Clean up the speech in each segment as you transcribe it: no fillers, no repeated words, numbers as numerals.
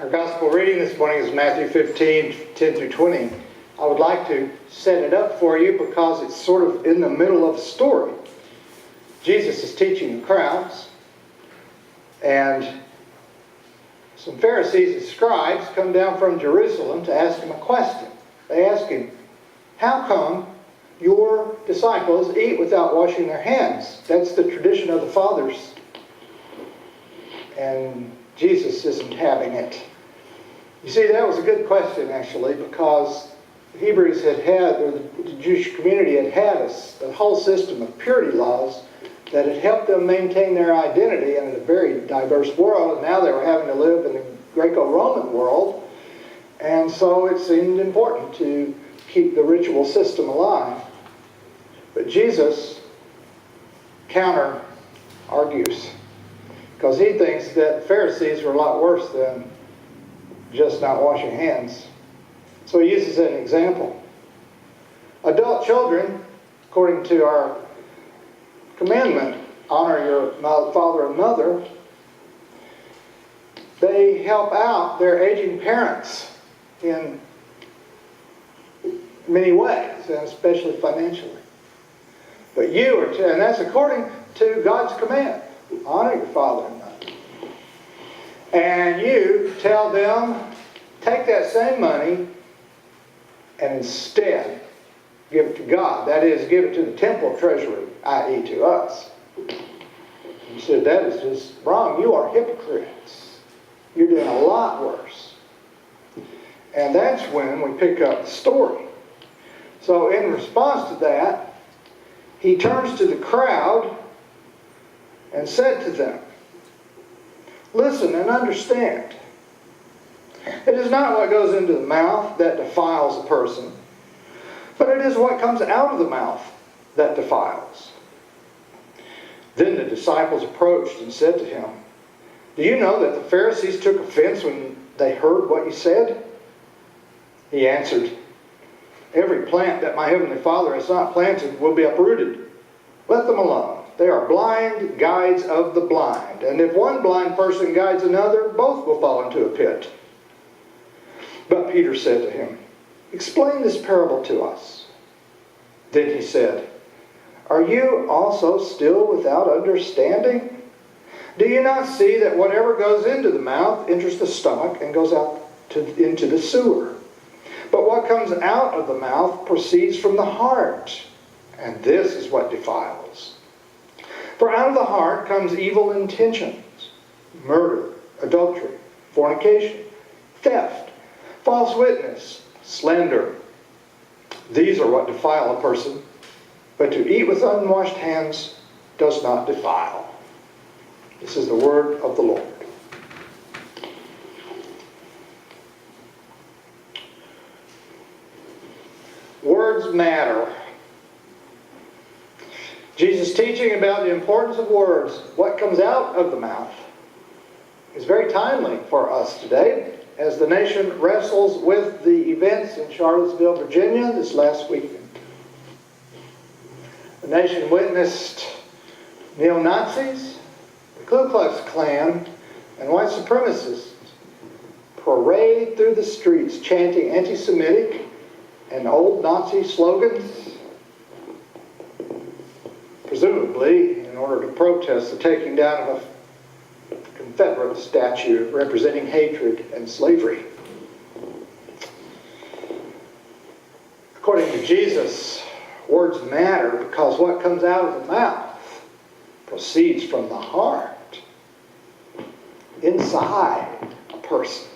Our gospel reading this morning is Matthew 15, 10 through 20. I would like to set it up for you because it's sort of in the middle of a story. Jesus is teaching the crowds, and some Pharisees and scribes come down from Jerusalem to ask him a question. They ask him, "How come your disciples eat without washing their hands?" That's the tradition of the fathers. And Jesus isn't having it. You see, that was a good question, actually, because the Hebrews or the Jewish community had a whole system of purity laws that had helped them maintain their identity in a very diverse world, and now they were having to live in the Greco-Roman world, and so it seemed important to keep the ritual system alive. But Jesus counter-argues, because he thinks that the Pharisees were a lot worse than just not washing hands. So he uses an example. Adult children, according to our commandment, honor your father and mother, they help out their aging parents in many ways, and especially financially. But you are to, and that's according to God's command, honor your father and mother. And you tell them, take that same money and instead give it to God. That is, give it to the temple treasury, i.e. to us. He said, that is just wrong. You are hypocrites. You're doing a lot worse. And that's when we pick up the story. So in response to that, he turns to the crowd and said to them, "Listen and understand. It is not what goes into the mouth that defiles a person, but it is what comes out of the mouth that defiles." Then the disciples approached and said to him, "Do you know that the Pharisees took offense when they heard what you said?" He answered, "Every plant that my heavenly Father has not planted will be uprooted. Let them alone. They are blind guides of the blind. And if one blind person guides another, both will fall into a pit." But Peter said to him, "Explain this parable to us." Then he said, "Are you also still without understanding? Do you not see that whatever goes into the mouth enters the stomach and goes out into the sewer? But what comes out of the mouth proceeds from the heart, and this is what defiles. For out of the heart comes evil intentions, murder, adultery, fornication, theft, false witness, slander. These are what defile a person, but to eat with unwashed hands does not defile." This is the word of the Lord. Words matter. Jesus' teaching about the importance of words, what comes out of the mouth, is very timely for us today as the nation wrestles with the events in Charlottesville, Virginia this last weekend. The nation witnessed neo-Nazis, the Ku Klux Klan, and white supremacists parade through the streets chanting anti-Semitic and old Nazi slogans, presumably in order to protest the taking down of a Confederate statue representing hatred and slavery. According to Jesus, words matter because what comes out of the mouth proceeds from the heart, inside a person.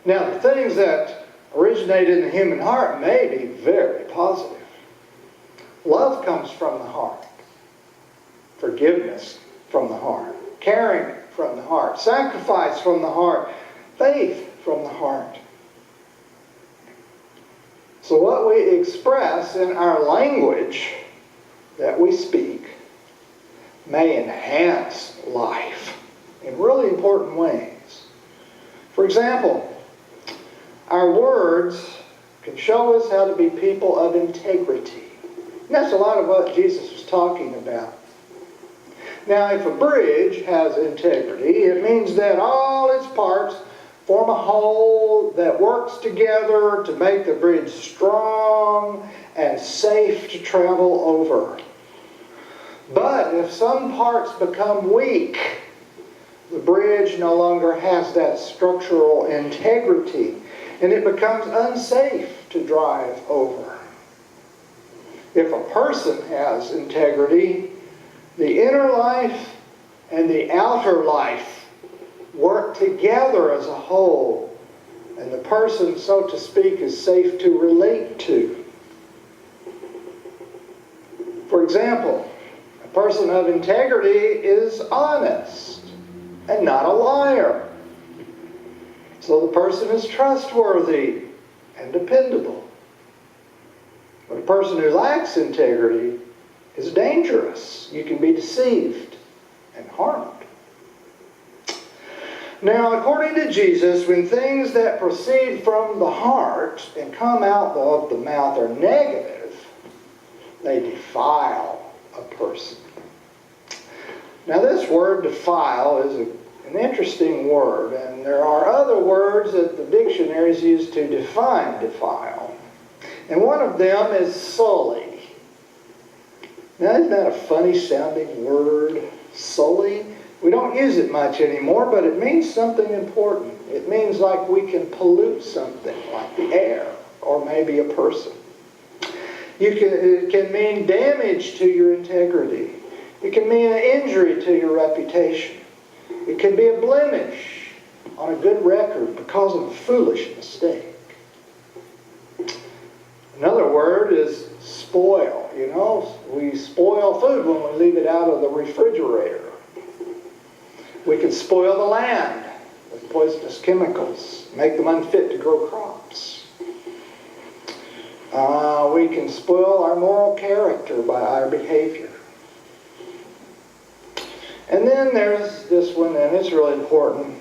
Now, the things that originate in the human heart may be very positive. Love comes from the heart. Forgiveness from the heart. Caring from the heart. Sacrifice from the heart. Faith from the heart. So what we express in our language that we speak may enhance life in really important ways. For example, our words can show us how to be people of integrity. And that's a lot of what Jesus was talking about. Now, if a bridge has integrity, it means that all its parts form a whole that works together to make the bridge strong and safe to travel over. But if some parts become weak, the bridge no longer has that structural integrity, and it becomes unsafe to drive over. If a person has integrity, the inner life and the outer life work together as a whole, and the person, so to speak, is safe to relate to. For example, a person of integrity is honest and not a liar. So the person is trustworthy and dependable. But a person who lacks integrity is dangerous. You can be deceived and harmed. Now, according to Jesus, when things that proceed from the heart and come out of the mouth are negative, they defile a person. Now, this word defile is an interesting word, and there are other words that the dictionaries use to define defile. And one of them is sully. Now, isn't that a funny sounding word, sully? We don't use it much anymore, but it means something important. It means like we can pollute something, like the air, or maybe a person. It can mean damage to your integrity. It can mean an injury to your reputation. It can be a blemish on a good record because of a foolish mistake. Another word is spoil. You know, we spoil food when we leave it out of the refrigerator. We can spoil the land with poisonous chemicals, make them unfit to grow crops. We can spoil our moral character by our behavior. And then there's this one, and it's really important.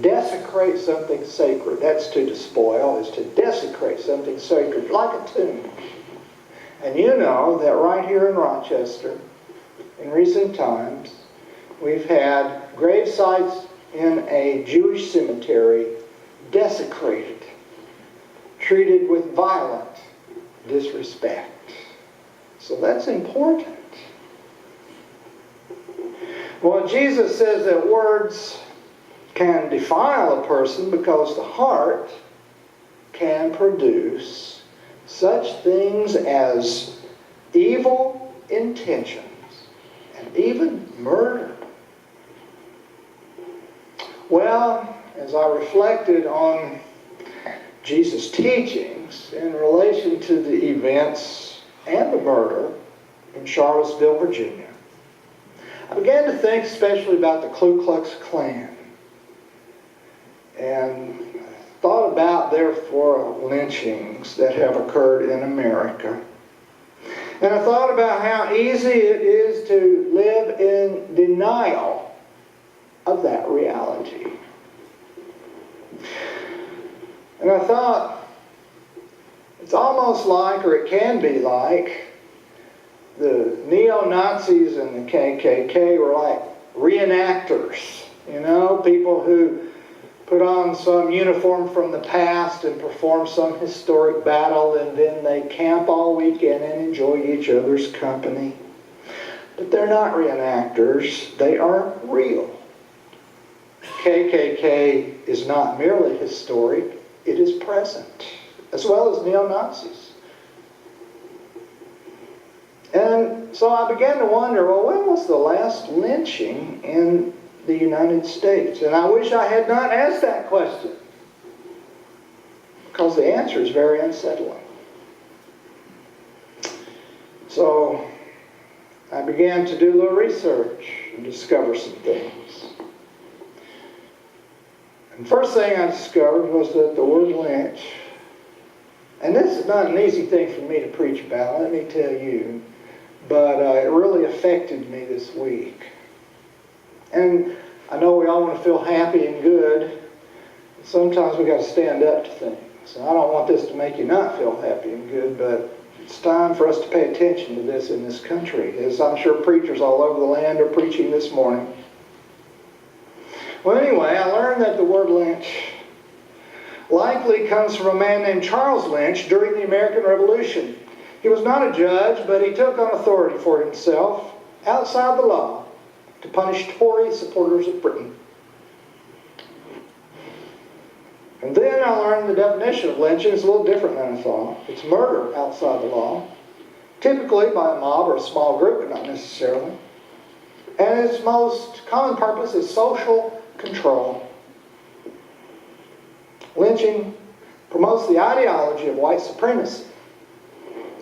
Desecrate something sacred. That's to despoil, is to desecrate something sacred, like a tomb. And you know that right here in Rochester, in recent times, we've had grave sites in a Jewish cemetery desecrated, treated with violent disrespect. So that's important. Well, Jesus says that words can defile a person because the heart can produce such things as evil intentions and even murder. Well, as I reflected on Jesus' teachings in relation to the events and the murder in Charlottesville, Virginia, I began to think especially about the Ku Klux Klan. And thought about, therefore, lynchings that have occurred in America. And I thought about how easy it is to live in denial of that reality. And I thought, it's almost like, or it can be like, the neo-Nazis and the KKK were like reenactors, you know, people who put on some uniform from the past and perform some historic battle, and then they camp all weekend and enjoy each other's company. But they're not reenactors, they are real. KKK is not merely historic, it is present, as well as neo-Nazis. And so I began to wonder, well, when was the last lynching in the United States? And I wish I had not asked that question, because the answer is very unsettling. So I began to do a little research and discover some things. And the first thing I discovered was that the word lynch, and this is not an easy thing for me to preach about, let me tell you, but it really affected me this week. And I know we all want to feel happy and good. Sometimes we got to stand up to things. And I don't want this to make you not feel happy and good, but It's time for us to pay attention to this in this country, as I'm sure preachers all over the land are preaching this morning. Well, anyway, I learned that the word lynch likely comes from a man named Charles Lynch during the American Revolution. He was not a judge, but he took on authority for himself outside the law to punish Tory supporters of Britain. And then I learned the definition of lynching is a little different than I thought. It's murder outside the law, typically by a mob or a small group, but not necessarily. And its most common purpose is social control. Lynching promotes the ideology of white supremacy,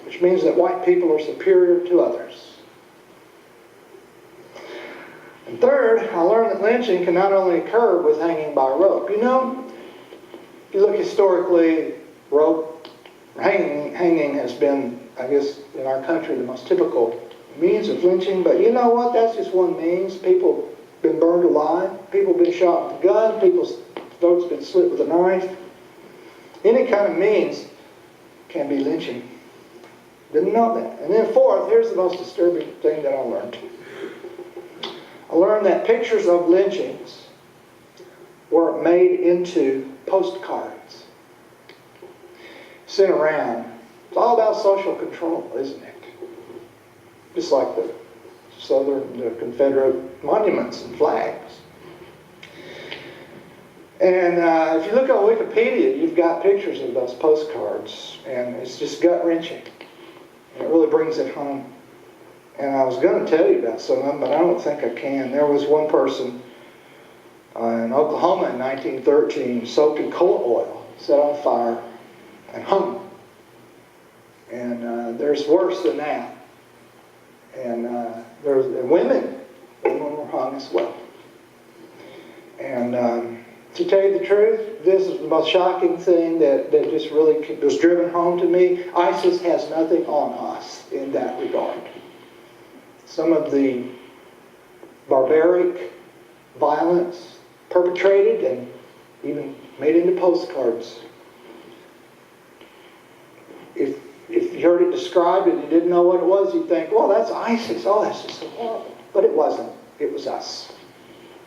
which means that white people are superior to others. And third, I learned that lynching can not only occur with hanging by rope. You know, if you look historically, rope, hanging has been, I guess, in our country, the most typical means of lynching. But you know what? That's just one means. People have been burned alive. People have been shot with a gun. People's throats have been slit with a knife. Any kind of means can be lynching. Didn't know that. And then fourth, here's the most disturbing thing that I learned. I learned that pictures of lynchings were made into postcards sent around. It's all about social control, isn't it? Just like the Confederate monuments and flags. And if you look on Wikipedia, you've got pictures of those postcards, and it's just gut-wrenching. It really brings it home. And I was going to tell you about some of them, but I don't think I can. There was one person in Oklahoma in 1913, soaked in coal oil, set on fire, and hung. And there's worse than that. And there's women were hung as well. And to tell you the truth, this is the most shocking thing that just really was driven home to me. ISIS has nothing on us in that regard. Some of the barbaric violence perpetrated and even made into postcards. If you heard it described and you didn't know what it was, you'd think, well, that's ISIS. Oh, that's just so horrible. But it wasn't. It was us.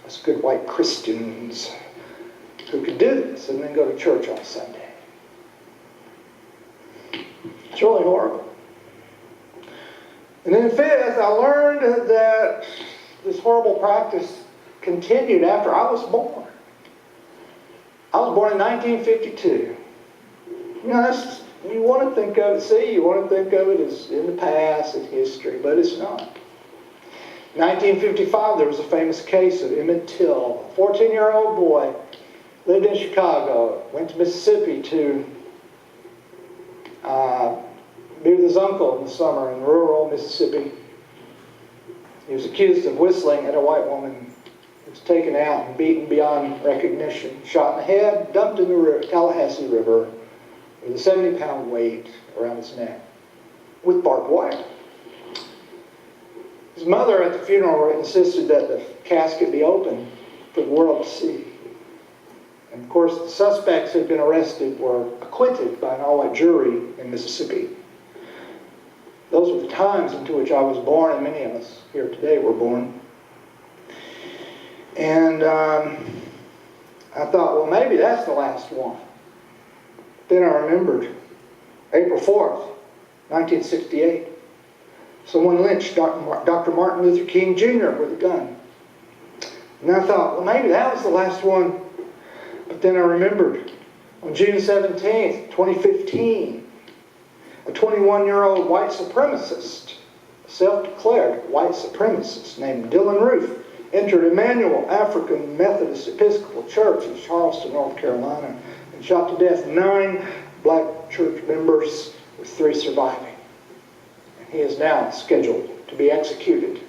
Us good white Christians who could do this and then go to church on Sunday. It's really horrible. And then fifth, I learned that this horrible practice continued after I was born. I was born in 1952. You know, you want to think of it, you want to think of it as in the past, in history, but it's not. In 1955, there was a famous case of Emmett Till, a 14-year-old boy, lived in Chicago, went to Mississippi to be with his uncle in the summer in rural Mississippi. He was accused of whistling at a white woman. He was taken out and beaten beyond recognition, shot in the head, dumped in the Tallahassee River with a 70-pound weight around his neck with barbed wire. His mother at the funeral insisted that the casket be open for the world to see. And of course, the suspects who had been arrested were acquitted by an all-white jury in Mississippi. Those were the times into which I was born, and many of us here today were born. And I thought, well, maybe that's the last one. Then I remembered April 4th, 1968. Someone lynched Dr. Martin Luther King Jr. with a gun. And I thought, well, maybe that was the last one. But then I remembered on June 17th, 2015, a 21-year-old white supremacist, self-declared white supremacist named Dylan Roof, entered Emmanuel African Methodist Episcopal Church in Charleston, North Carolina, and shot to death 9 black church members, with 3 surviving. And he is now scheduled to be executed.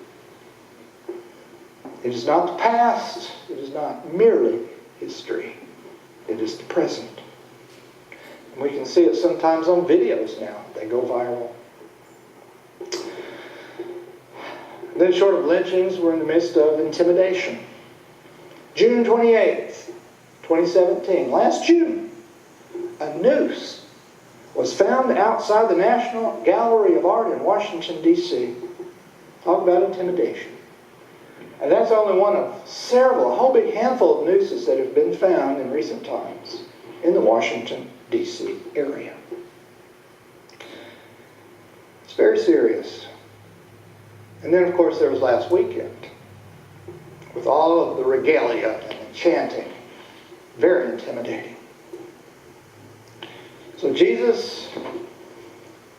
It is not the past. It is not merely history. It is the present. And we can see it sometimes on videos now. They go viral. Then short of lynchings, we're in the midst of intimidation. June 28th, 2017, last June, a noose was found outside the National Gallery of Art in Washington, D.C. Talk about intimidation. And that's only one of several, a whole big handful of nooses that have been found in recent times in the Washington, D.C. area. It's very serious. And then, of course, there was last weekend with all of the regalia and chanting. Very intimidating. So Jesus'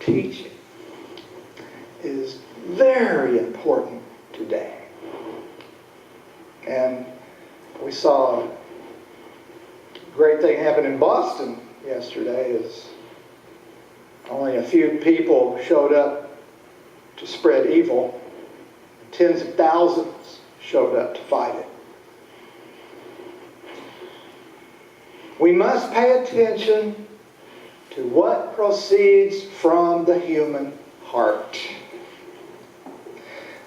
teaching is very important today. And we saw a great thing happen in Boston yesterday as only a few people showed up to spread evil. Tens of thousands showed up to fight it. We must pay attention to what proceeds from the human heart.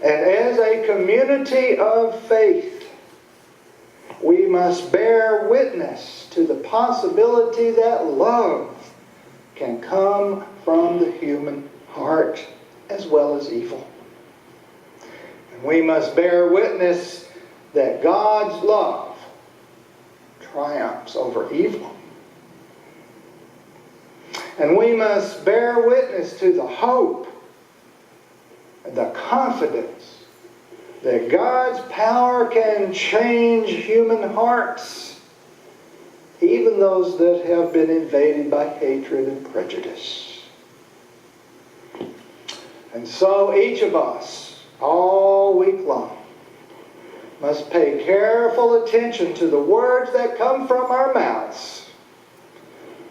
And as a community of faith, we must bear witness to the possibility that love can come from the human heart as well as evil. And we must bear witness that God's love triumphs over evil. And we must bear witness to the hope and the confidence that God's power can change human hearts, even those that have been invaded by hatred and prejudice. And so each of us, all week long, must pay careful attention to the words that come from our mouths.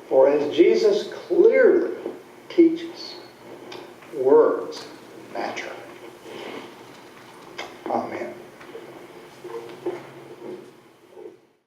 For as Jesus clearly teaches, words matter.